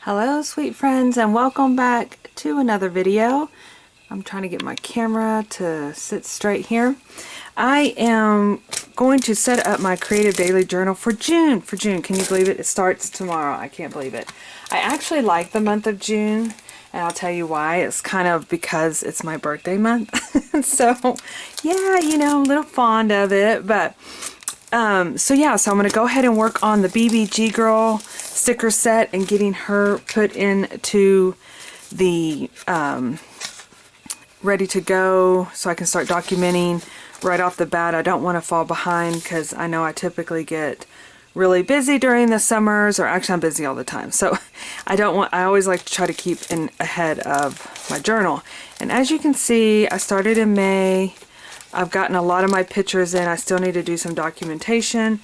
Hello sweet friends, and welcome back to another video. I'm trying to get my camera to sit straight here. I am going to set up my creative daily journal for June. Can you believe it? It starts tomorrow. I can't believe it. I actually like the month of June, and I'll tell you why. It's kind of because it's my birthday month. So yeah, you know, I'm a little fond of it. But so I'm going to go ahead and work on the BBG Girl sticker set and getting her put into the ready to go so I can start documenting right off the bat. I don't want to fall behind because I know I typically get really busy during the summers, or actually I'm busy all the time. So I always like to try to keep ahead of my journal. And as you can see, I started in May. I've gotten a lot of my pictures in. I still need to do some documentation,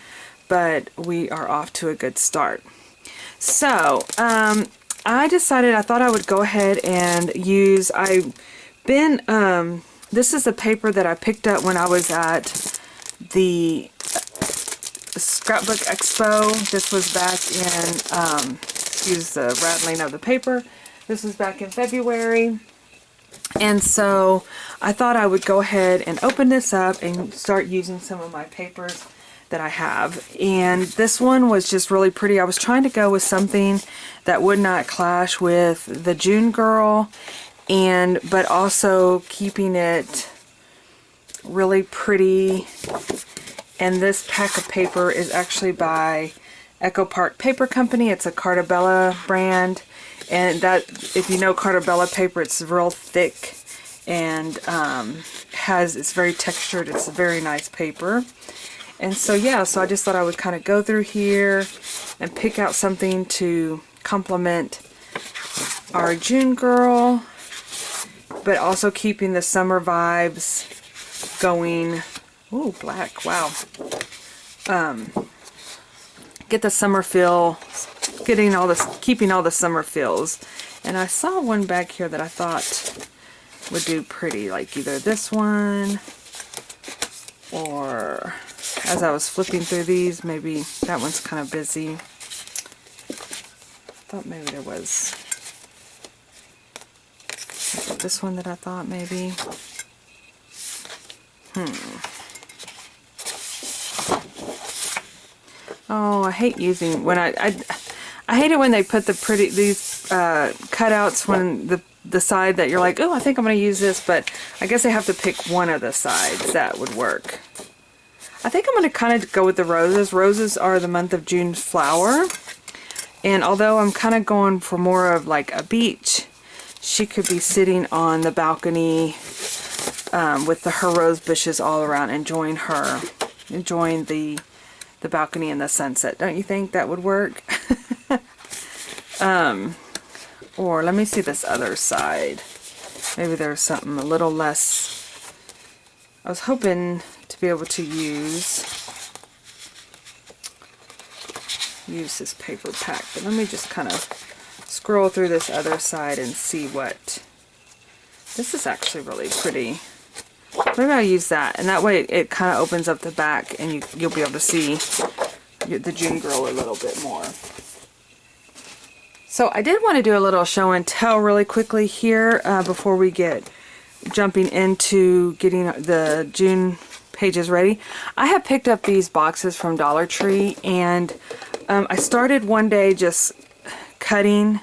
but we are off to a good start. So I decided I thought I would go ahead and use, this is the paper that I picked up when I was at the Scrapbook Expo. This was back in, excuse the rattling of the paper. This was back in February. And so I thought I would go ahead and open this up and start using some of my papers that I have. And this one was just really pretty. I was trying to go with something that would not clash with the June Girl, but also keeping it really pretty. And this pack of paper is actually by Echo Park Paper Company. It's a Carta Bella brand. And that, if you know Carta Bella paper, it's real thick and it's very textured. It's a very nice paper. And so yeah, so I just thought I would kind of go through here and pick out something to complement our June Girl, but also keeping the summer vibes going. Ooh, black, wow. Get the summer feel, keeping all the summer feels. And I saw one back here that I thought would do pretty, like either this one, or as I was flipping through these, maybe that one's kind of busy. I thought maybe there was this one that I thought maybe. Oh, I hate using when I hate it when they put these cutouts when the side that you're like, oh, I think I'm going to use this, but I guess I have to pick one of the sides that would work. I think I'm going to kind of go with the roses. Roses are the month of June's flower, and although I'm kind of going for more of like a beach, she could be sitting on the balcony with her rose bushes all around, enjoying the balcony and the sunset. Don't you think that would work? Or let me see this other side. Maybe there's something a little less. I was hoping to be able to use this paper pack, but let me just kind of scroll through this other side and see what. This is actually really pretty. Maybe I'll use that, and that way it kind of opens up the back and you'll be able to see the June Girl a little bit more. So I did want to do a little show and tell really quickly here before we get jumping into getting the June pages ready. I have picked up these boxes from Dollar Tree, and I started one day just cutting,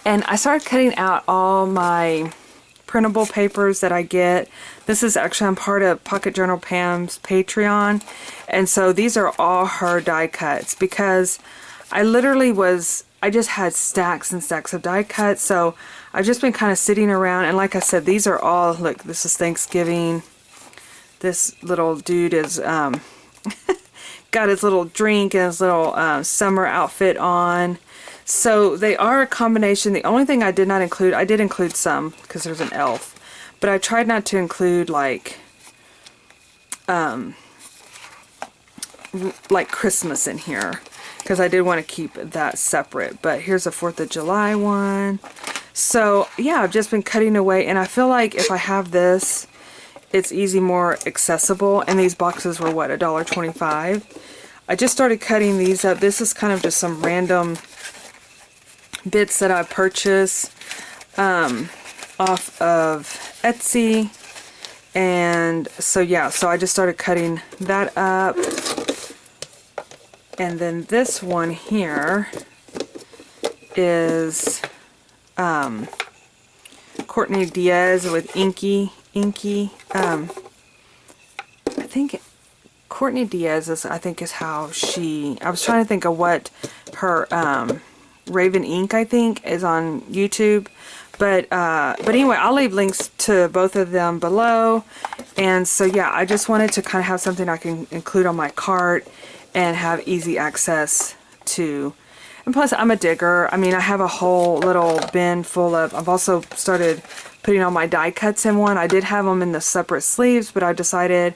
and I started cutting out all my printable papers that I get. This is actually, I'm part of Pocket Journal Pam's Patreon, and so these are all her die cuts, because I just had stacks and stacks of die cuts. So I've just been kind of sitting around, and like I said, these are all, look, this is Thanksgiving. This little dude is got his little drink and his little summer outfit on. So they are a combination. The only thing I did not include, I did include some because there's an elf, but I tried not to include like Christmas in here, because I did want to keep that separate. But here's a 4th of July one. So yeah, I've just been cutting away, and I feel like if I have this, it's more accessible. And these boxes were what, $1.25? I just started cutting these up. This is kind of just some random bits that I purchased off of Etsy. And so yeah, so I just started cutting that up. And then this one here is Courtney Diaz with Inky. I think Courtney Diaz is, is how she, I was trying to think of what her Raven Ink, I think, is on YouTube. But anyway, I'll leave links to both of them below. And so yeah, I just wanted to kind of have something I can include on my cart and have easy access to. And plus, I'm a digger. I mean, I have a whole little bin full of, I've also started putting all my die cuts in one. I did have them in the separate sleeves, but I decided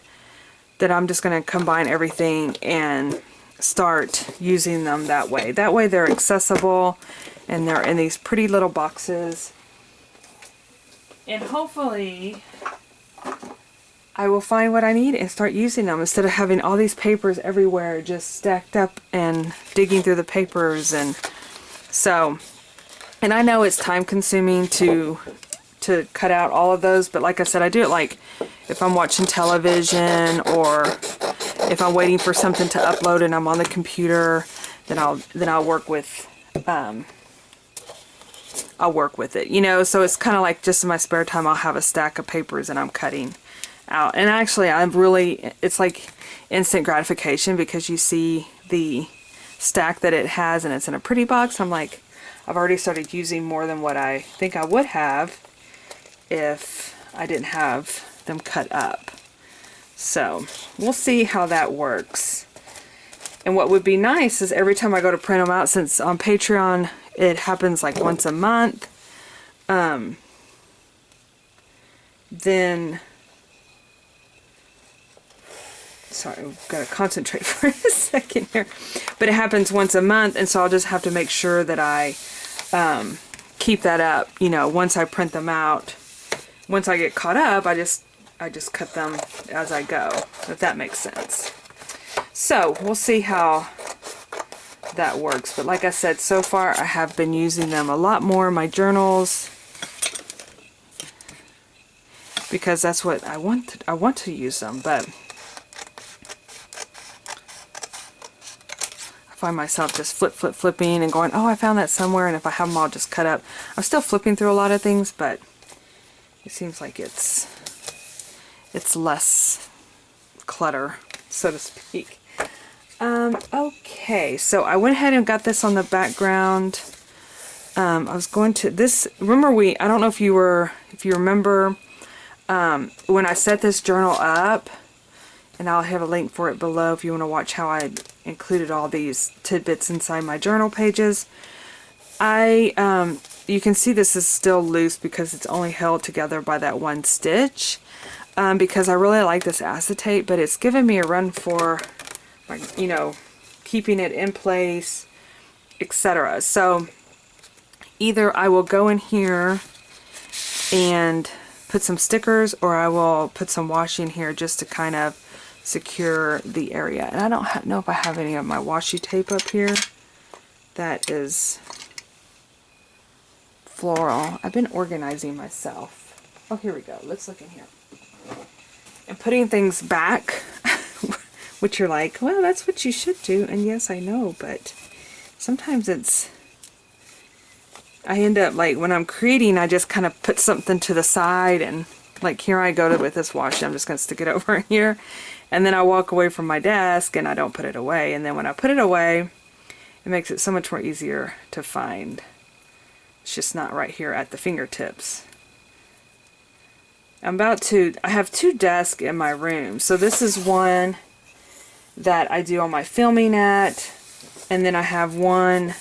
that I'm just going to combine everything and start using them that way. That way they're accessible and they're in these pretty little boxes. And hopefully I will find what I need and start using them instead of having all these papers everywhere just stacked up and digging through the papers. And so, and I know it's time consuming to cut out all of those, but like I said, I do it like if I'm watching television or if I'm waiting for something to upload and I'm on the computer, then I'll work with it, you know. So it's kind of like just in my spare time I'll have a stack of papers and I'm cutting out. And actually it's like instant gratification because you see the stack that it has and it's in a pretty box. I'm like, I've already started using more than what I think I would have if I didn't have them cut up. So we'll see how that works. And what would be nice is every time I go to print them out, since on Patreon it happens like once a month, then, sorry, I've got to concentrate for a second here, but it happens once a month, and so I'll just have to make sure that I keep that up, you know, once I print them out. Once I get caught up, I just cut them as I go, if that makes sense. So we'll see how that works. But like I said, so far I have been using them a lot more in my journals because that's what I want to use them. But I find myself just flipping and going, oh, I found that somewhere, and if I have them all just cut up. I'm still flipping through a lot of things, but it seems like it's less clutter, so to speak. Okay, so I went ahead and got this on the background. I was going to remember I don't know if you remember when I set this journal up, and I'll have a link for it below if you want to watch how I included all these tidbits inside my journal pages. You can see this is still loose because it's only held together by that one stitch. Because I really like this acetate, but it's given me a run for, you know, keeping it in place, etc. So either I will go in here and put some stickers, or I will put some washi in here just to kind of secure the area. And I don't know if I have any of my washi tape up here. That is floral. I've been organizing myself. Oh, here we go. Let's look in here. And putting things back, which you're like, well, that's what you should do. And yes, I know, but sometimes I end up like when I'm creating, I just kind of put something to the side, and like here I go with this washi, I'm just going to stick it over here, and then I walk away from my desk and I don't put it away. And then when I put it away, it makes it so much more easier to find. It's just not right here at the fingertips. I have two desks in my room. So this is one that I do all my filming at, and then I have one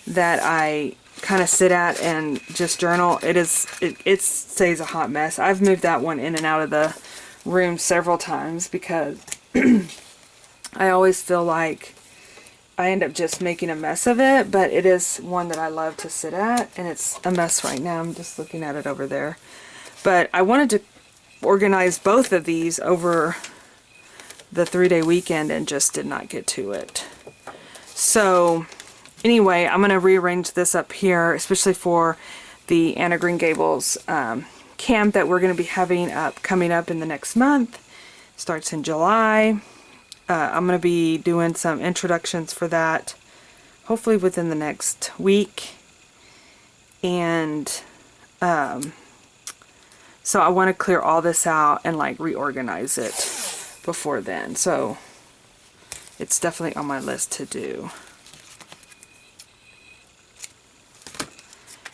that I kind of sit at and just journal. It stays a hot mess. I've moved that one in and out of the room several times because I always feel like I end up just making a mess of it, but it is one that I love to sit at, and it's a mess right now. I'm just looking at it over there. But I wanted to organize both of these over the 3-day weekend and just did not get to it. So anyway, I'm going to rearrange this up here, especially for the Anna Green Gables camp that we're going to be having coming up in the next month. Starts in July. I'm going to be doing some introductions for that, hopefully within the next week. And so I want to clear all this out and like reorganize it before then. So it's definitely on my list to do.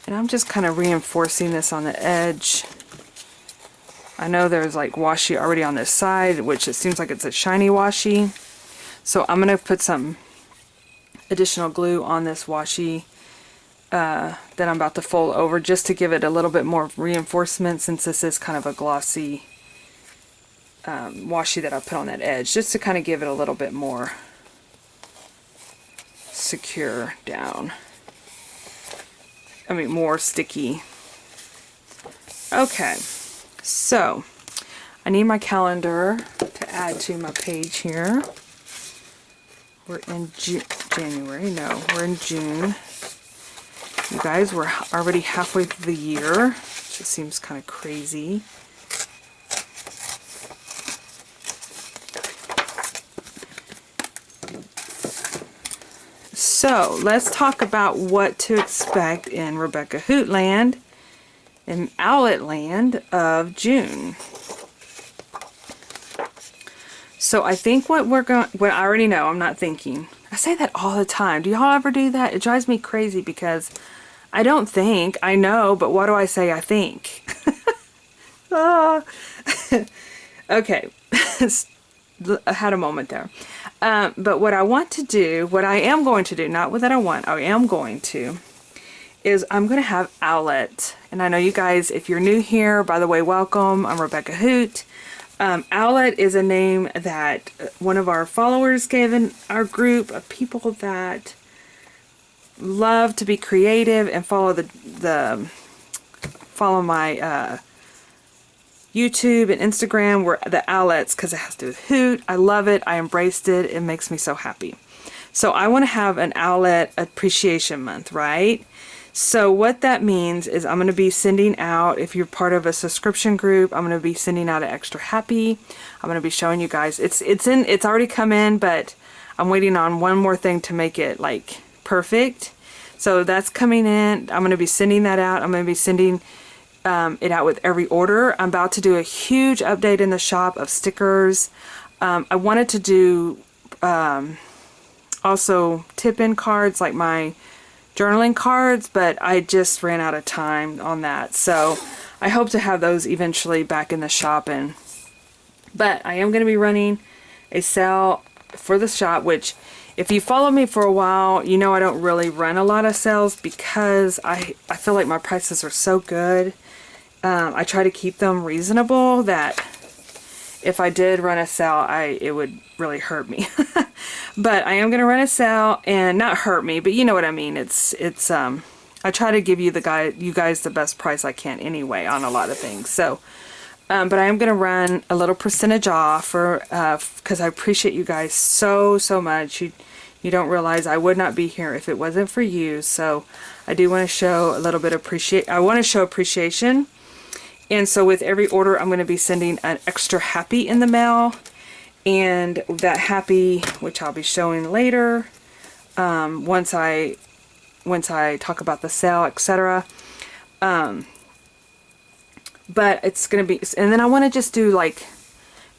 And I'm just kind of reinforcing this on the edge. I know there's like washi already on this side, which it seems like it's a shiny washi. So I'm going to put some additional glue on this washi that I'm about to fold over, just to give it a little bit more reinforcement, since this is kind of a glossy washi that I put on that edge, just to kind of give it a little bit more secure down. I mean, more sticky. Okay. So, I need my calendar to add to my page here. We're in January. No, we're in June. You guys, we're already halfway through the year, which just seems kind of crazy. So, let's talk about what to expect in Rebecca Hoot Land, in Owlette Land of June. So I think what I already know, I'm not thinking. I say that all the time. Do y'all ever do that? It drives me crazy because I don't think, I know, but what do I say I think? Okay. I had a moment there. But what I want to do, what I am going to do, not what that I want, I am going to, is I'm going to have Owlette. And I know you guys, if you're new here, by the way, welcome. I'm Rebecca Hoot. Owlette is a name that one of our followers gave in our group of people that love to be creative and follow follow my YouTube and Instagram. We're the Owlettes because it has to do with Hoot. I love it. I embraced it. It makes me so happy. So I want to have an Owlette Appreciation Month, right? So what that means is I'm going to be sending out, if you're part of a subscription group, I'm going to be sending out an extra happy. I'm going to be showing you guys. It's already come in, but I'm waiting on one more thing to make it like perfect. So that's coming in. I'm going to be sending that out. I'm going to be sending it out with every order. I'm about to do a huge update in the shop of stickers. I wanted to do also tip-in cards, like my journaling cards, but I just ran out of time on that. So I hope to have those eventually back in the shop. But I am going to be running a sale for the shop, which if you follow me for a while, you know I don't really run a lot of sales because I feel like my prices are so good. I try to keep them reasonable that if I did run a sale, it would really hurt me. But I am going to run a sale, and not hurt me, but you know what I mean. I try to give you guys the best price I can anyway on a lot of things. So, but I am going to run a little percentage off because I appreciate you guys so much. You don't realize I would not be here if it wasn't for you. So I do want to show a little bit of I want to show appreciation. And so with every order, I'm going to be sending an extra happy in the mail. And that happy, which I'll be showing later, once I talk about the sale, etc. But it's going to be, and then I want to just do like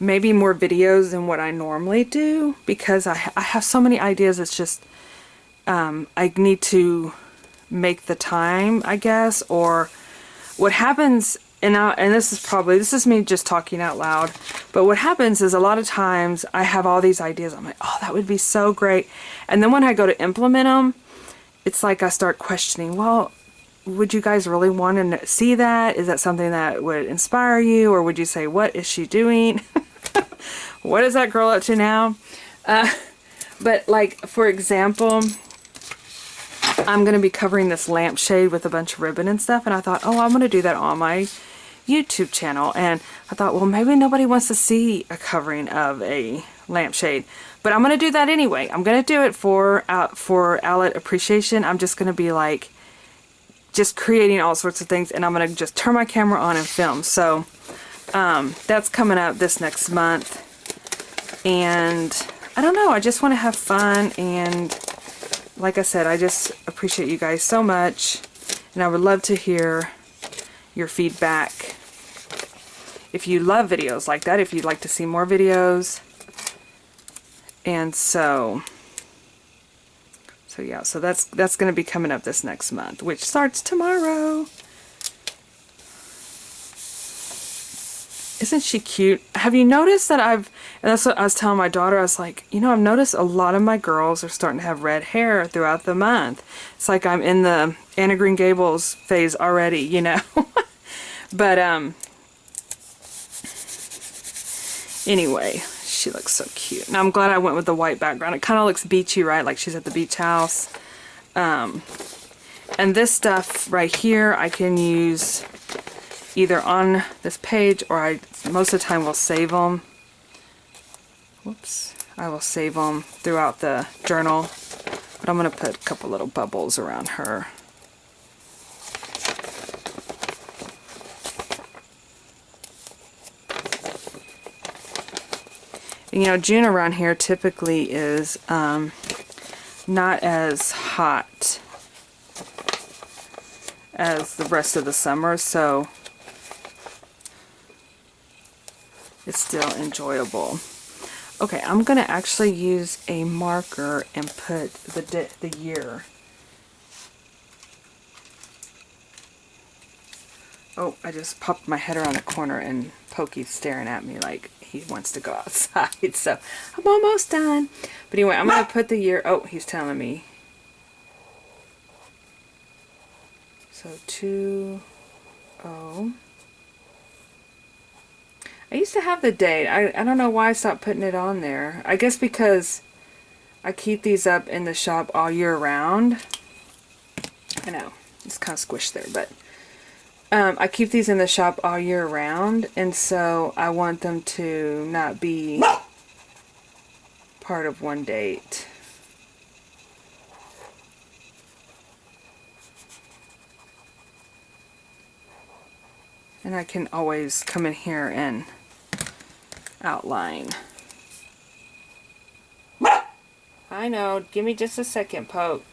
maybe more videos than what I normally do, because I have so many ideas. It's just, I need to make the time, I guess, or what happens. And this is me just talking out loud, but what happens is a lot of times I have all these ideas. I'm like, oh, that would be so great. And then when I go to implement them, it's like I start questioning, well, would you guys really want to see that? Is that something that would inspire you? Or would you say, what is she doing? What is that girl up to now? But like, for example, I'm going to be covering this lampshade with a bunch of ribbon and stuff. And I thought, oh, I'm going to do that on my YouTube channel. And I thought, well, maybe nobody wants to see a covering of a lampshade. But I'm going to do that anyway. I'm going to do it for Owlette Appreciation. I'm just going to be like, just creating all sorts of things, and I'm going to just turn my camera on and film. So that's coming up this next month. And I don't know, I just want to have fun, and like I said, I just appreciate you guys so much, and I would love to hear your feedback. If you love videos like that, if you'd like to see more videos. And so yeah, so that's going to be coming up this next month, which starts tomorrow. Isn't she cute? Have you noticed that and that's what I was telling my daughter, I was like, you know, I've noticed a lot of my girls are starting to have red hair throughout the month. It's like I'm in the Anna Green Gables phase already, you know. But anyway, she looks so cute. And I'm glad I went with the white background. It kind of looks beachy, right? Like she's at the beach house. And this stuff right here, I can use either on this page, or I most of the time will save them. Whoops. I will save them throughout the journal. But I'm going to put a couple little bubbles around her. And, you know, June around here typically is not as hot as the rest of the summer, so it's still enjoyable. Okay, I'm going to actually use a marker and put the year. Oh, I just popped my head around the corner and Pokey's staring at me like he wants to go outside. So I'm almost done. But anyway, I'm going to put the year. Oh, he's telling me. So 20. I used to have the date. I don't know why I stopped putting it on there. I guess because I keep these up in the shop all year round. I know, it's kind of squished there, but I keep these in the shop all year round, and so I want them to not be part of one date. And I can always come in here and outline. I know, give me just a second, Poke.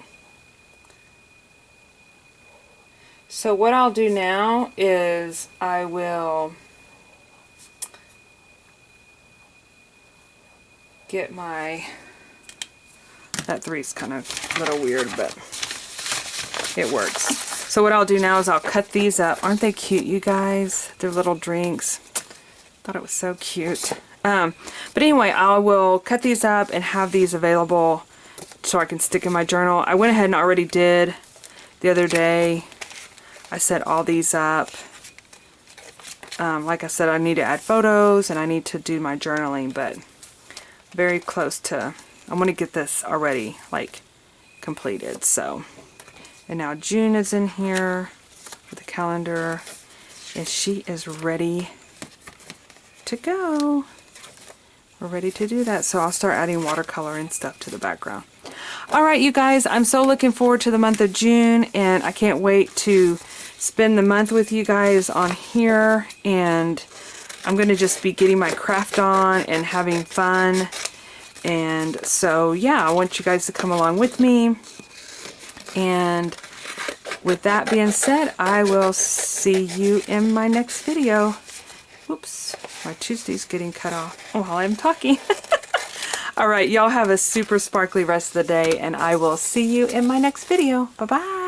So what I'll do now is I will get my, that 3's kind of a little weird, but it works. So what I'll do now is I'll cut these up. Aren't they cute, you guys? They're little drinks. Thought it was so cute. But anyway, I will cut these up and have these available so I can stick in my journal. I went ahead and already did the other day. I set all these up. Like I said, I need to add photos and I need to do my journaling, but very close to, I want to get this already like completed. So, and now June is in here with the calendar, and she is ready to go. We're ready to do that. So I'll start adding watercolor and stuff to the background. Alright, you guys, I'm so looking forward to the month of June, and I can't wait to spend the month with you guys on here, and I'm going to just be getting my craft on and having fun. And so yeah, I want you guys to come along with me. And with that being said, I will see you in my next video. Whoops, my Tuesday's getting cut off while I'm talking. Alright, y'all have a super sparkly rest of the day, and I will see you in my next video. Bye-bye.